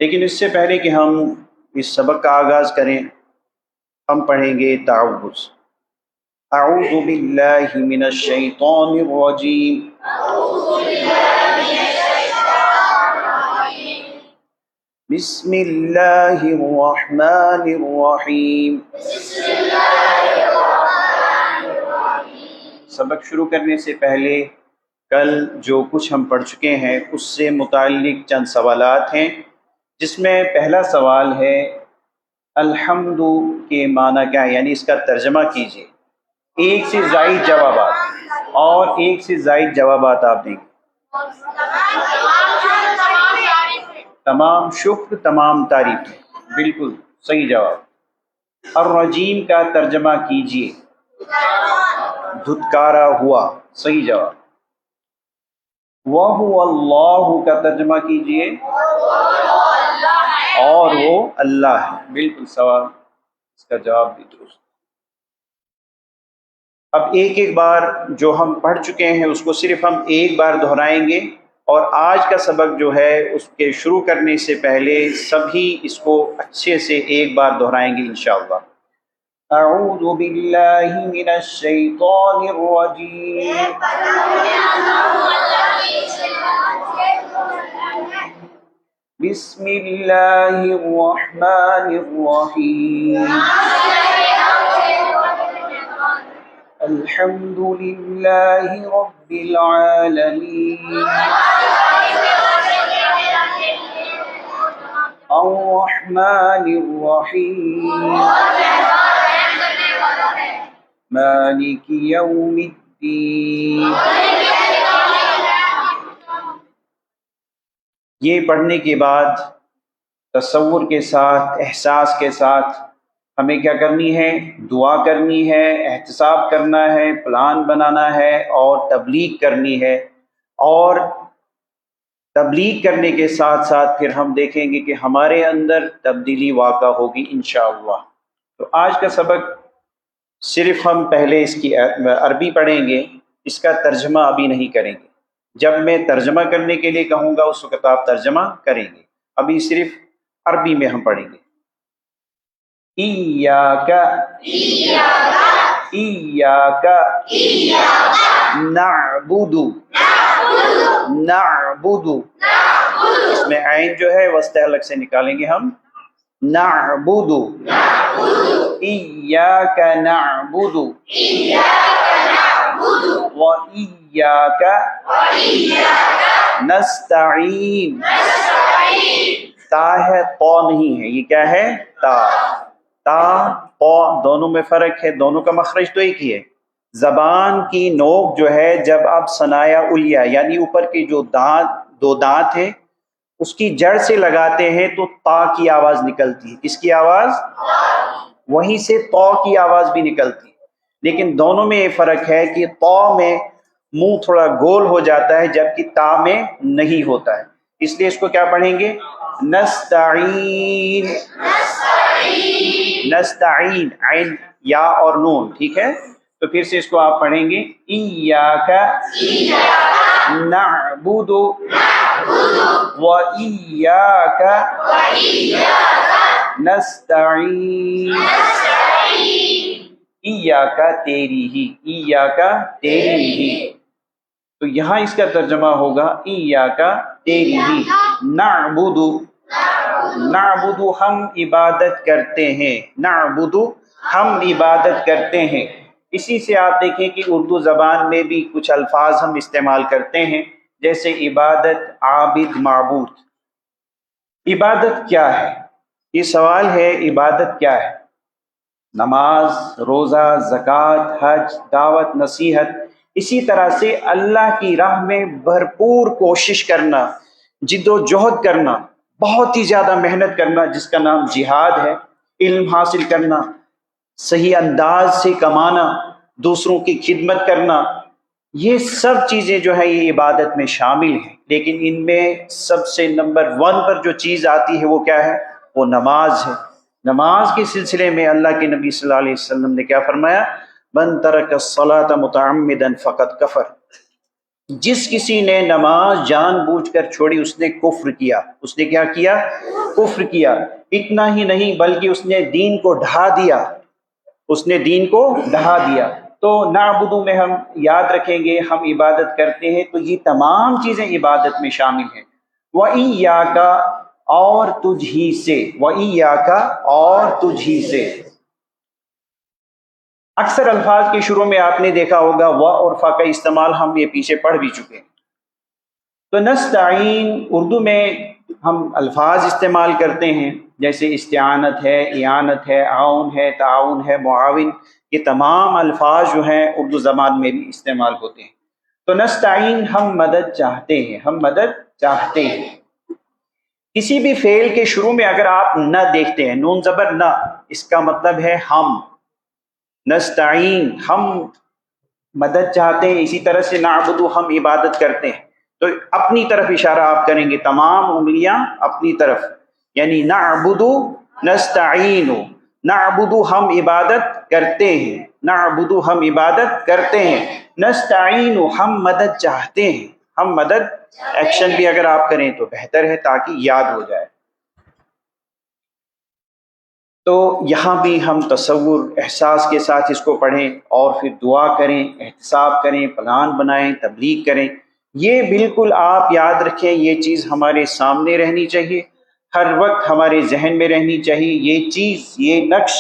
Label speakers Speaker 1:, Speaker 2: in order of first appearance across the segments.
Speaker 1: لیکن اس سے پہلے کہ ہم اس سبق کا آغاز کریں، ہم پڑھیں گے تعوذ۔ اعوذ باللہ من الشیطان الرجیم، بسم اللہ الرحمن الرحیم۔ سبق شروع کرنے سے پہلے کل جو کچھ ہم پڑھ چکے ہیں اس سے متعلق چند سوالات ہیں، جس میں پہلا سوال ہے الحمد کے معنی کیا ہے، یعنی اس کا ترجمہ کیجیے۔ ایک سے زائد جوابات اور ایک سے زائد جوابات آپ دیں گے۔ تمام شکر، تمام تعریف، بالکل صحیح جواب۔ الرجیم کا ترجمہ کیجیے، دھتکارا ہوا، صحیح جواب۔ وَهُوَ اللَّهُ کا ترجمہ کیجیے، اور وہ اللہ ہے، بالکل سوال، اس کا جواب بھی درست۔ اب ایک ایک بار جو ہم پڑھ چکے ہیں اس کو صرف ہم ایک بار دہرائیں گے، اور آج کا سبق جو ہے اس کے شروع کرنے سے پہلے سبھی اس کو اچھے سے ایک بار دہرائیں گے انشاءاللہ۔ اعوذ باللہ من الشیطان الرجیم، بسم اللہ الرحمن الرحیم، الحمد للہ رب العالمین، الرحمن الرحیم، مالک یوم الدین۔ یہ پڑھنے کے بعد تصور کے ساتھ، احساس کے ساتھ ہمیں کیا کرنی ہے؟ دعا کرنی ہے، احتساب کرنا ہے، پلان بنانا ہے اور تبلیغ کرنی ہے۔ اور تبلیغ کرنے کے ساتھ ساتھ پھر ہم دیکھیں گے کہ ہمارے اندر تبدیلی واقع ہوگی انشاءاللہ۔ تو آج کا سبق صرف ہم پہلے اس کی عربی پڑھیں گے، اس کا ترجمہ ابھی نہیں کریں گے۔ جب میں ترجمہ کرنے کے لیے کہوں گا اس وقت آپ ترجمہ کریں گے، ابھی صرف عربی میں ہم پڑھیں گے۔ ایاک ایاک نعبد، نعبد، اس میں عین جو ہے وسط حلق سے نکالیں گے ہم، نعبد، ایاک نعبد وَإِيَّاكَ نستعین۔ تا ہے، طا نہیں ہے، یہ کیا ہے؟ تا۔ تا طا دونوں میں فرق ہے، دونوں کا مخرج تو ایک ہی ہے۔ زبان کی نوک جو ہے جب آپ ثنایا علیا یعنی اوپر کی جو دو دانت ہیں اس کی جڑ سے لگاتے ہیں تو تا کی آواز نکلتی ہے۔ کس کی آواز؟ وہیں سے طا کی آواز بھی نکلتی ہے، لیکن دونوں میں یہ فرق ہے کہ طا میں منہ تھوڑا گول ہو جاتا ہے جبکہ تا میں نہیں ہوتا ہے، اس لیے اس کو کیا پڑھیں گے؟ نستعین، نستعین، عین یا اور نون، ٹھیک ہے؟ تو پھر سے اس کو آپ پڑھیں گے، ایاک نعبد وإیاک نستعین، ایاک تیری ہی، ایاک تیری ہی۔ تو یہاں اس کا ترجمہ ہوگا ایاک تیری ہی، نعبد، نعبد ہم عبادت کرتے ہیں، نعبد ہم عبادت کرتے ہیں۔ اسی سے آپ دیکھیں کہ اردو زبان میں بھی کچھ الفاظ ہم استعمال کرتے ہیں، جیسے عبادت، عابد، معبود۔ عبادت کیا ہے؟ یہ سوال ہے، عبادت کیا ہے؟ نماز، روزہ، زکوٰۃ، حج، دعوت، نصیحت، اسی طرح سے اللہ کی راہ میں بھرپور کوشش کرنا، جد و جہد کرنا، بہت ہی زیادہ محنت کرنا، جس کا نام جہاد ہے، علم حاصل کرنا، صحیح انداز سے کمانا، دوسروں کی خدمت کرنا، یہ سب چیزیں جو ہیں یہ عبادت میں شامل ہیں۔ لیکن ان میں سب سے نمبر 1 پر جو چیز آتی ہے وہ کیا ہے؟ وہ نماز ہے۔ نماز کے سلسلے میں اللہ کے نبی صلی اللہ علیہ وسلم نے کیا فرمایا؟ من ترک الصلاۃ متعمدا فقد کفر، جس کسی نے نماز جان بوجھ کر چھوڑی اس نے کفر کیا. اس نے کیا کیا؟ کفر کیا. اتنا ہی نہیں بلکہ اس نے دین کو ڈھا دیا. اس نے دین کو ڈھا دیا. تو نعبدو میں ہم یاد رکھیں گے ہم عبادت کرتے ہیں، تو یہ تمام چیزیں عبادت میں شامل ہیں. وَإِيَّاكَ اور تجھ ہی سے، وَإِيَّاكَ اور تجھ ہی سے. اکثر الفاظ کے شروع میں آپ نے دیکھا ہوگا و اور فا کا استعمال، ہم یہ پیچھے پڑھ بھی چکے ہیں. تو نستعین اردو میں ہم الفاظ استعمال کرتے ہیں جیسے استعانت ہے، اعانت ہے، عون ہے، تعاون ہے، معاون. یہ تمام الفاظ جو ہیں اردو زبان میں بھی استعمال ہوتے ہیں. تو نستعین ہم مدد چاہتے ہیں، ہم مدد چاہتے ہیں. کسی بھی فعل کے شروع میں اگر آپ نہ دیکھتے ہیں، نون زبر نہ، اس کا مطلب ہے ہم. نستعین ہم مدد چاہتے ہیں. اسی طرح سے نعبدو ہم عبادت کرتے ہیں. تو اپنی طرف اشارہ آپ کریں گے، تمام انگلیاں اپنی طرف، یعنی نعبدو نستعین. نعبدو ہم عبادت کرتے ہیں، نعبدو ہم عبادت کرتے ہیں. نستعین ہم مدد چاہتے ہیں، ہم مدد. ایکشن بھی اگر آپ کریں تو بہتر ہے تاکہ یاد ہو جائے. تو یہاں بھی ہم تصور احساس کے ساتھ اس کو پڑھیں اور پھر دعا کریں، احتساب کریں، پلان بنائیں، تبلیغ کریں. یہ بالکل آپ یاد رکھیں، یہ چیز ہمارے سامنے رہنی چاہیے، ہر وقت ہمارے ذہن میں رہنی چاہیے. یہ چیز، یہ نقش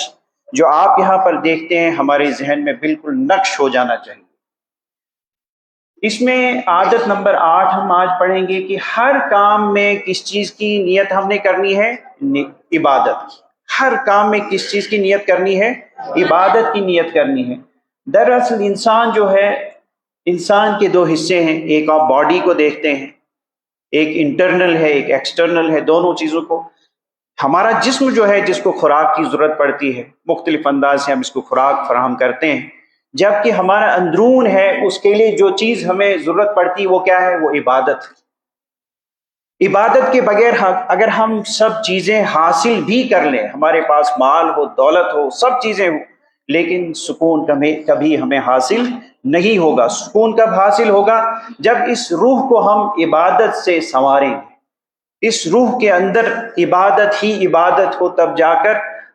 Speaker 1: جو آپ یہاں پر دیکھتے ہیں ہمارے ذہن میں بالکل نقش ہو جانا چاہیے. اس میں عادت نمبر 8 ہم آج پڑھیں گے کہ ہر کام میں کس چیز کی نیت ہم نے کرنی ہے؟ عبادت کی. ہر کام میں کس چیز کی نیت کرنی ہے؟ عبادت کی نیت کرنی ہے. دراصل انسان جو ہے، انسان کے 2 حصے ہیں. ایک آپ باڈی کو دیکھتے ہیں، ایک انٹرنل ہے، ایک ایکسٹرنل ہے. دونوں چیزوں کو، ہمارا جسم جو ہے جس کو خوراک کی ضرورت پڑتی ہے، مختلف انداز سے ہم اس کو خوراک فراہم کرتے ہیں. جبکہ ہمارا اندرون ہے، اس کے لیے جو چیز ہمیں ضرورت پڑتی ہے وہ کیا ہے؟ وہ عبادت. عبادت کے بغیر اگر ہم سب چیزیں حاصل بھی کر لیں، ہمارے پاس مال ہو، دولت ہو، سب چیزیں ہوں، لیکن سکون کبھی ہمیں حاصل نہیں ہوگا. سکون کب حاصل ہوگا؟ جب اس روح کو ہم عبادت سے سنواریں. اس روح کے اندر عبادت ہی عبادت ہو، تب جا کر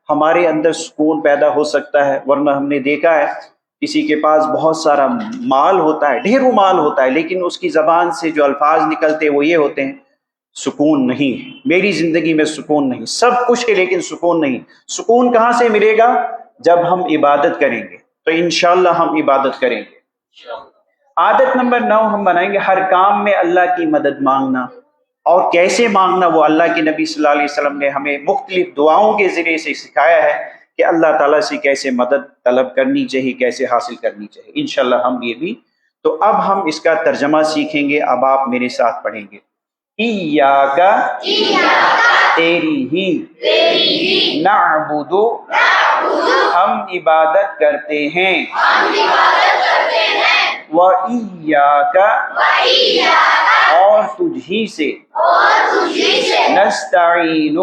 Speaker 1: ہمارے اندر سکون پیدا ہو سکتا ہے. ورنہ ہم نے دیکھا ہے کسی کے پاس بہت سارا مال ہوتا ہے، ڈھیروں مال ہوتا ہے، لیکن اس کی زبان سے جو الفاظ نکلتے وہ یہ ہوتے ہیں، سکون نہیں، میری زندگی میں سکون نہیں. سب کچھ ہے لیکن سکون نہیں. سکون کہاں سے ملے گا؟ جب ہم عبادت کریں گے. تو انشاءاللہ ہم عبادت کریں گے. عادت نمبر 9 ہم بنائیں گے ہر کام میں اللہ کی مدد مانگنا. اور کیسے مانگنا؟ وہ اللہ کے نبی صلی اللہ علیہ وسلم نے ہمیں مختلف دعاؤں کے ذریعے سے سکھایا ہے کہ اللہ تعالیٰ سے کیسے مدد طلب کرنی چاہیے، کیسے حاصل کرنی چاہیے. انشاءاللہ ہم یہ بھی. تو اب ہم اس کا ترجمہ سیکھیں گے. اب آپ میرے ساتھ پڑھیں گے. ایاک تیری ہی، نعبدو ہم عبادت کرتے ہیں، وَإِيَّاكَ اور تجھ ہی سے، نستعین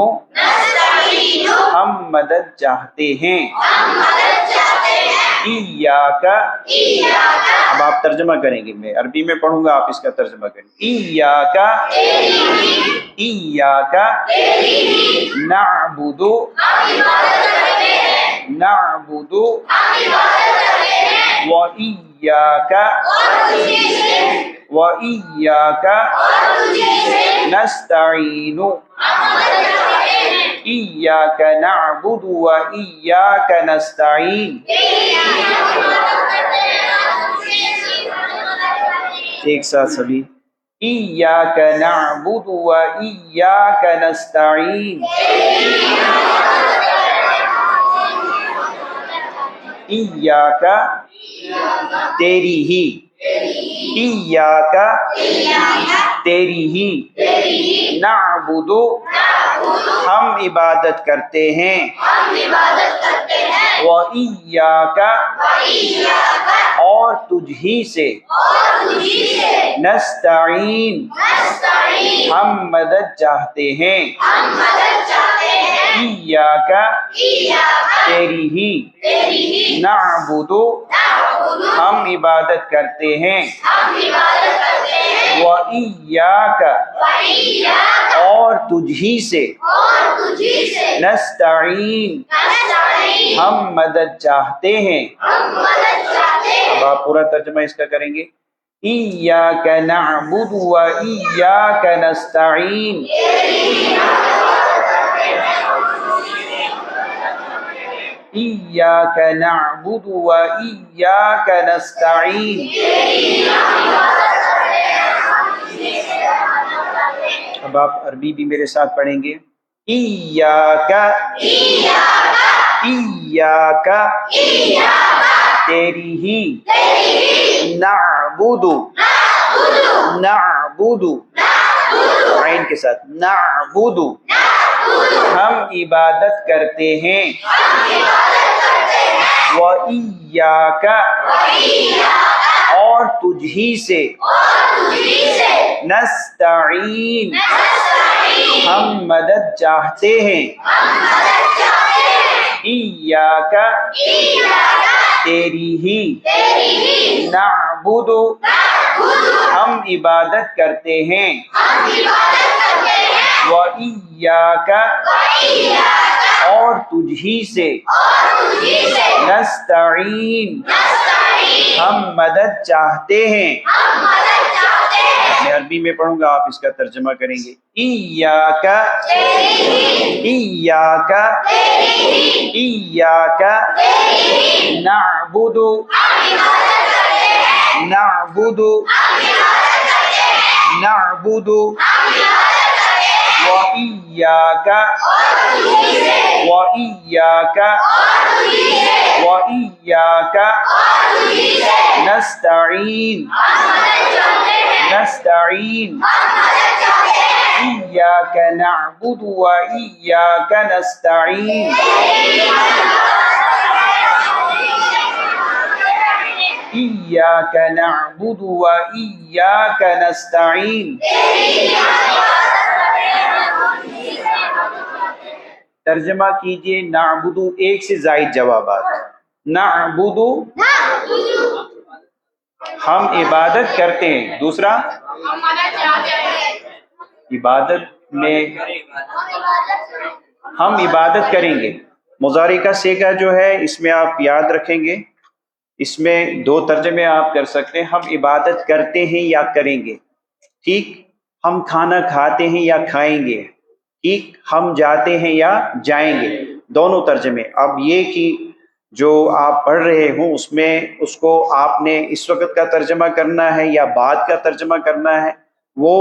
Speaker 1: ہم مدد چاہتے ہیں. ایاک، اب آپ ترجمہ کریں گے، میں عربی میں پڑھوں گا، آپ اس کا ترجمہ کریں گے. ایاک، ایاک نعبد، نعبد وإیاک، وإیاک نستعین، ایاک نعبد وإیاک نستعین. ایک ساتھ سبھی. ایاک نعبد وإیاک نستعین. ایاک تیری ہی، ایاک تیری ہی، نعبد ہم عبادت کرتے ہیں، وإیاک اور تجھ ہی سے، نستعین ہم مدد چاہتے ہیں. ایاکا تیری ہی نعبدو ہم عبادت کرتے ہیں وَإِيَّاكَ اور تجھ ہی سے نستعین ہم مدد چاہتے ہیں. اب آپ پورا ترجمہ اس کا کریں گے. ایاک نعبد و ایاک نستعین ایاک نعبد و ایاک نستعین. اب آپ عربی بھی میرے ساتھ پڑھیں گے. ایاک ایاک تیری ہی نعبد نعبد عین کے ساتھ نعبد ہم عبادت کرتے ہیں وَإِيَّاكَ اور تجھ ہی سے نستعین ہم مدد چاہتے ہیں. ایاک تیری ہی نعبد ہم عبادت کرتے ہیں وَإِيَّاكَ اور تجھ ہی سے نستعین ہم مدد چاہتے ہیں. میں عربی میں پڑھوں گا، آپ اس کا ترجمہ کریں گے. ایاک ایاک ایاک نعبد نعبد نعبد وَإِيَّاكَ وَإِيَّاكَ وَإِيَّاكَ نستعین نستعین ایاک نعبد وإیاک نستعین. ایاک نعبد وإیاک نستعین. ترجمہ کیجئے. نعبدو ایک سے زائد جوابات. نعبدو ہم عبادت کرتے ہیں. دوسرا عبادت میں ہم عبادت کریں گے. مضارع کا صیغہ جو ہے اس میں آپ یاد رکھیں گے، اس میں دو ترجمے آپ کر سکتے ہیں. ہم عبادت کرتے ہیں یا کریں گے. ٹھیک. ہم کھانا کھاتے ہیں یا کھائیں گے. ٹھیک. ہم جاتے ہیں یا جائیں گے. دونوں ترجمے. اب یہ کہ جو آپ پڑھ رہے ہوں اس میں اس کو آپ نے اس وقت کا ترجمہ کرنا ہے یا بعد کا ترجمہ کرنا ہے، وہ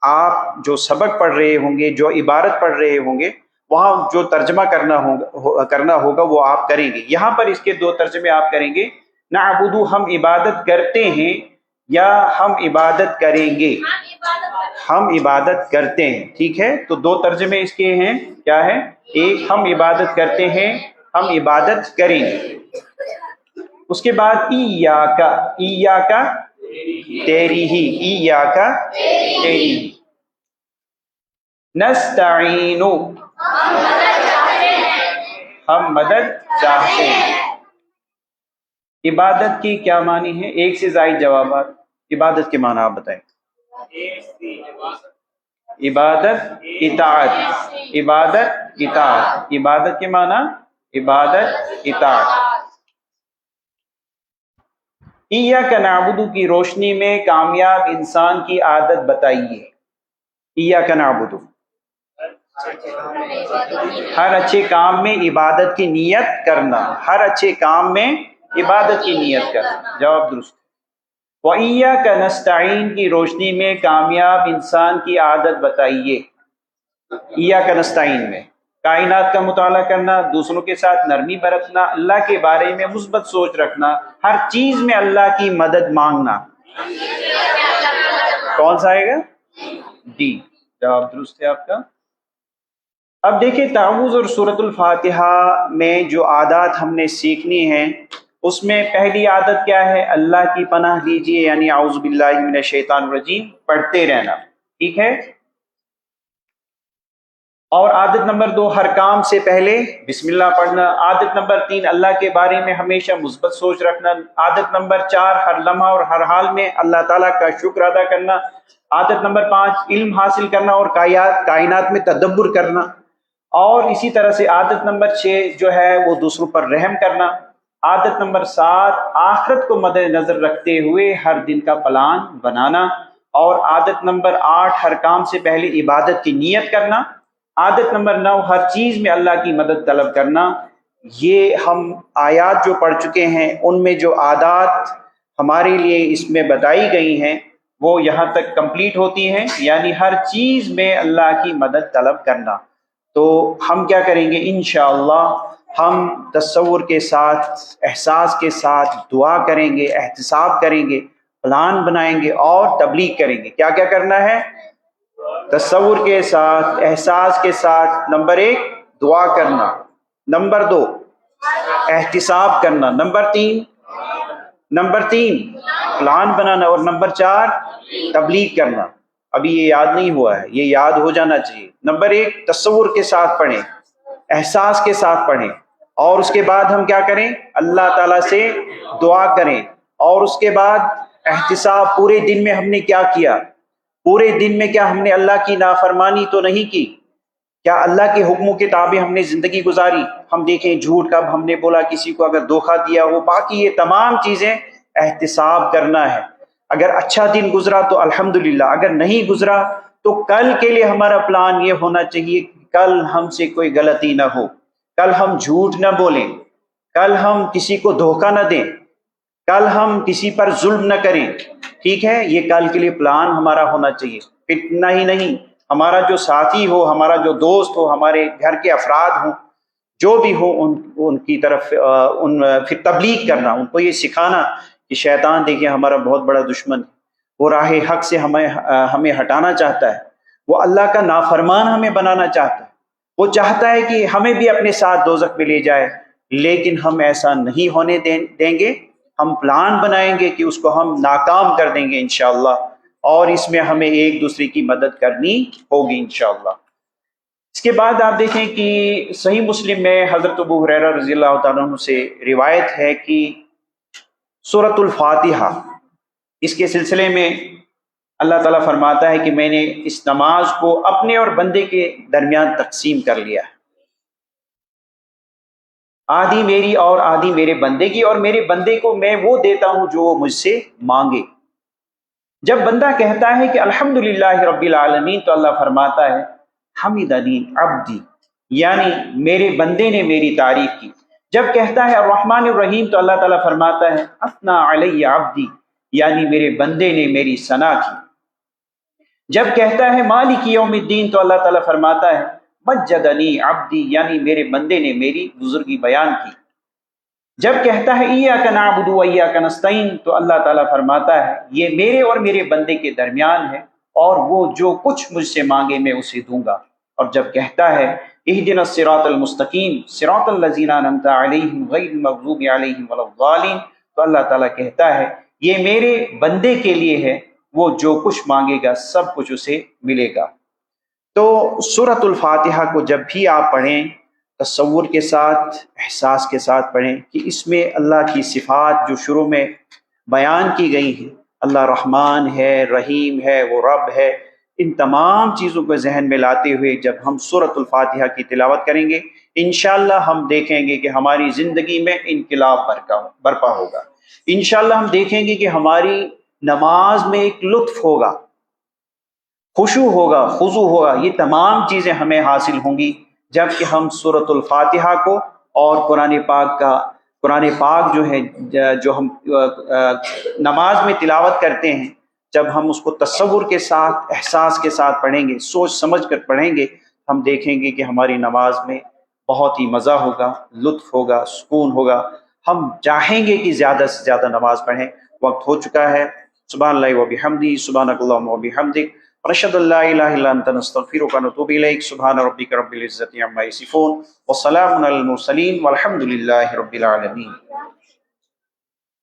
Speaker 1: آپ جو سبق پڑھ رہے ہوں گے، جو عبارت پڑھ رہے ہوں گے، وہاں جو ترجمہ کرنا ہوگا وہ آپ کریں گے. یہاں پر اس کے دو ترجمے آپ کریں گے. نعبدو ہم عبادت کرتے ہیں یا ہم عبادت کریں گے. ہم عبادت کرتے ہیں. ٹھیک ہے. تو دو ترجمے اس کے ہیں. کیا ہے؟ ایک ہم عبادت کرتے ہیں، ہم عبادت کریں گے. اس کے بعد ایاک ایاک تیری ہی ایاک تیری ہی نستعین ہم مدد چاہتے ہیں. عبادت کی کیا معنی ہے؟ ایک سے زائد جوابات. عبادت کے معنی آپ بتائیں. عبادت اطاعت. عبادت اطاعت. عبادت کے معنی عبادت اطاعت. ایاک نعبد کی روشنی میں کامیاب انسان کی عادت بتائیے. ایاک نعبد ہر اچھے کام میں عبادت کی نیت کرنا. ہر اچھے کام میں عبادت کی نیت کرنا. جواب درست. وَإِيَّاكَ نَسْتَعِينُ کی روشنی میں کامیاب انسان کی عادت بتائیے. ایاک نستعین میں کائنات کا مطالعہ کرنا، دوسروں کے ساتھ نرمی برتنا، اللہ کے بارے میں مثبت سوچ رکھنا، ہر چیز میں اللہ کی مدد مانگنا. کون سا آئے گا؟ ڈی. جواب درست ہے آپ کا. اب دیکھیں تعوذ اور سورۃ الفاتحہ میں جو عادات ہم نے سیکھنی ہیں اس میں پہلی عادت کیا ہے؟ اللہ کی پناہ لیجیے، یعنی اعوذ باللہ من الشیطان الرجیم پڑھتے رہنا. ٹھیک ہے. اور عادت نمبر 2 ہر کام سے پہلے بسم اللہ پڑھنا۔ عادت نمبر 3 اللہ کے بارے میں ہمیشہ مثبت سوچ رکھنا۔ عادت نمبر 4 ہر لمحہ اور ہر حال میں اللہ تعالیٰ کا شکر ادا کرنا۔ عادت نمبر 5 علم حاصل کرنا اور کائنات میں تدبر کرنا۔ اور اسی طرح سے عادت نمبر 6 جو ہے وہ دوسروں پر رحم کرنا۔ عادت نمبر 7 آخرت کو مد نظر رکھتے ہوئے ہر دن کا پلان بنانا۔ اور عادت نمبر 8 ہر کام سے پہلے عبادت کی نیت کرنا۔ عادت نمبر 9 ہر چیز میں اللہ کی مدد طلب کرنا۔ یہ ہم آیات جو پڑھ چکے ہیں ان میں جو عادات ہمارے لیے اس میں بتائی گئی ہیں وہ یہاں تک کمپلیٹ ہوتی ہیں، یعنی ہر چیز میں اللہ کی مدد طلب کرنا۔ تو ہم کیا کریں گے انشاءاللہ، ہم تصور کے ساتھ، احساس کے ساتھ دعا کریں گے، احتساب کریں گے، پلان بنائیں گے اور تبلیغ کریں گے۔ کیا کیا کرنا ہے؟ تصور کے ساتھ، احساس کے ساتھ، نمبر 1 دعا کرنا، نمبر 2 احتساب کرنا، نمبر 3 پلان بنانا، اور نمبر 4 تبلیغ کرنا۔ ابھی یہ یاد نہیں ہوا ہے، یہ یاد ہو جانا چاہیے۔ نمبر 1 تصور کے ساتھ پڑھیں، احساس کے ساتھ پڑھیں، اور اس کے بعد ہم کیا کریں؟ اللہ تعالیٰ سے دعا کریں، اور اس کے بعد احتساب، پورے دن میں ہم نے کیا کیا، پورے دن میں کیا ہم نے اللہ کی نافرمانی تو نہیں کی، کیا اللہ کے حکموں کے تابع ہم نے زندگی گزاری۔ ہم دیکھیں جھوٹ کب ہم نے بولا، کسی کو اگر دھوکہ دیا ہو، باقی یہ تمام چیزیں احتساب کرنا ہے۔ اگر اچھا دن گزرا تو الحمدللہ، اگر نہیں گزرا تو کل کے لیے ہمارا پلان یہ ہونا چاہیے کہ کل ہم سے کوئی غلطی نہ ہو، کل ہم جھوٹ نہ بولیں، کل ہم کسی کو دھوکہ نہ دیں، کل ہم کسی پر ظلم نہ کریں۔ ٹھیک ہے، یہ کل کے لیے پلان ہمارا ہونا چاہیے۔ اتنا ہی نہیں، ہمارا جو ساتھی ہو، ہمارا جو دوست ہو، ہمارے گھر کے افراد ہوں، جو بھی ہو، ان کی طرف پھر تبلیغ کرنا، ان کو یہ سکھانا کہ شیطان دیکھیں ہمارا بہت بڑا دشمن، وہ راہ حق سے ہمیں ہٹانا چاہتا ہے، وہ اللہ کا نافرمان ہمیں بنانا چاہتا ہے، وہ چاہتا ہے کہ ہمیں بھی اپنے ساتھ دوزخ میں لے جائے، لیکن ہم ایسا نہیں ہونے دیں گے۔ ہم پلان بنائیں گے کہ اس کو ہم ناکام کر دیں گے انشاءاللہ، اور اس میں ہمیں ایک دوسرے کی مدد کرنی ہوگی انشاءاللہ۔ اس کے بعد آپ دیکھیں کہ صحیح مسلم میں حضرت ابو ہریرہ رضی اللہ تعالیٰ عنہ سے روایت ہے کہ سورۃ الفاتحہ، اس کے سلسلے میں اللہ تعالیٰ فرماتا ہے کہ میں نے اس نماز کو اپنے اور بندے کے درمیان تقسیم کر لیا ہے، آدھی میری اور آدھی میرے بندے کی، اور میرے بندے کو میں وہ دیتا ہوں جو وہ مجھ سے مانگے۔ جب بندہ کہتا ہے کہ الحمدللہ رب العالمین تو اللہ فرماتا ہے حمدنی عبدی، یعنی میرے بندے نے میری تعریف کی۔ جب کہتا ہے الرحمن الرحیم تو اللہ تعالیٰ فرماتا ہے اثنا علی عبدی، یعنی میرے بندے نے میری ثنا کی۔ جب کہتا ہے مالک یوم الدین تو اللہ تعالیٰ فرماتا ہے مجدنی عبدی، یعنی میرے بندے نے میری بزرگی بیان کی۔ جب کہتا ہے ایاک نعبد و ایاک نستعین تو اللہ تعالیٰ فرماتا ہے یہ میرے اور میرے بندے کے درمیان ہے، اور وہ جو کچھ مجھ سے مانگے میں اسے دوں گا۔ اور جب کہتا ہے اہدنا الصراط المستقیم صراط الذین انعمت علیہم غیر المغضوب علیہم ولا الضالین تو اللہ تعالیٰ کہتا ہے یہ میرے بندے کے لیے ہے، وہ جو کچھ مانگے گا سب کچھ اسے ملے گا۔ تو سورۃ الفاتحہ کو جب بھی آپ پڑھیں تصور کے ساتھ، احساس کے ساتھ پڑھیں کہ اس میں اللہ کی صفات جو شروع میں بیان کی گئی ہیں، اللہ رحمان ہے، رحیم ہے، وہ رب ہے، ان تمام چیزوں کو ذہن میں لاتے ہوئے جب ہم سورۃ الفاتحہ کی تلاوت کریں گے انشاءاللہ ہم دیکھیں گے کہ ہماری زندگی میں انقلاب برپا ہوگا۔ انشاءاللہ ہم دیکھیں گے کہ ہماری نماز میں ایک لطف ہوگا، خشوع ہوگا، خضوع ہوگا، یہ تمام چیزیں ہمیں حاصل ہوں گی جب کہ ہم سورۃ الفاتحہ کو اور قرآن پاک جو ہے جو ہم نماز میں تلاوت کرتے ہیں، جب ہم اس کو تصور کے ساتھ، احساس کے ساتھ پڑھیں گے، سوچ سمجھ کر پڑھیں گے، ہم دیکھیں گے کہ ہماری نماز میں بہت ہی مزہ ہوگا، لطف ہوگا، سکون ہوگا، ہم چاہیں گے کہ زیادہ سے زیادہ نماز پڑھیں۔ وقت ہو چکا ہے۔ سبحان اللہ و بحمدہ، سبحانک اللہم و بحمدک، ونشہد ان لا الہ الا انت نستغفرک ونتوب الیک۔ سبحان ربک رب العزۃ عما یصفون وسلام علی المرسلین والحمد للہ رب العالمین۔